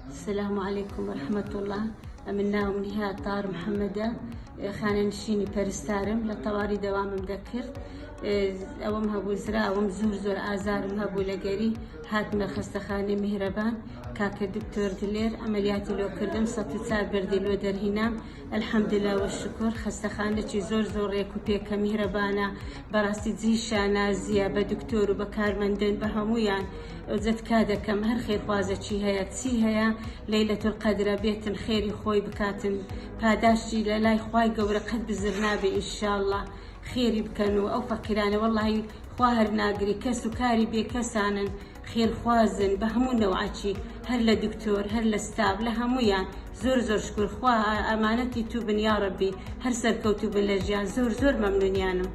السلام عليكم ورحمة الله. من ناوم نها طار محمدة خانة نشيني بارستارم لطواري دوام مذكر اوم هبو زرا اوم زور آزارم هبو لقري هاتنا خستخاني مهربان كاك دكتور دلير عملياتي لو كردم سطوتار بردي لو درهنام الحمد لله والشكر. خستخانة چي زور ريكو بيكا مهربانا براسي زيشانا زيابة دكتور وبكار مندن بهمويان وزد كادكم هر خير خوازة چي هيا تسي هيا ليلة القدر بيتن خيري خوي بكاتن پاداشتي للاي خواي قورا قد بزرنابي إن شاء الله خيري بكنو أو فكرانة والله خواهر ناقري كسو كاري بيكسانا خير خوازن بهمون نوعاتي هر لدكتور هر لستاب لهمويان زور شكر خواه أمانتي توبن يا ربي هر سركوتو بن لجيان زور ممنونيانو.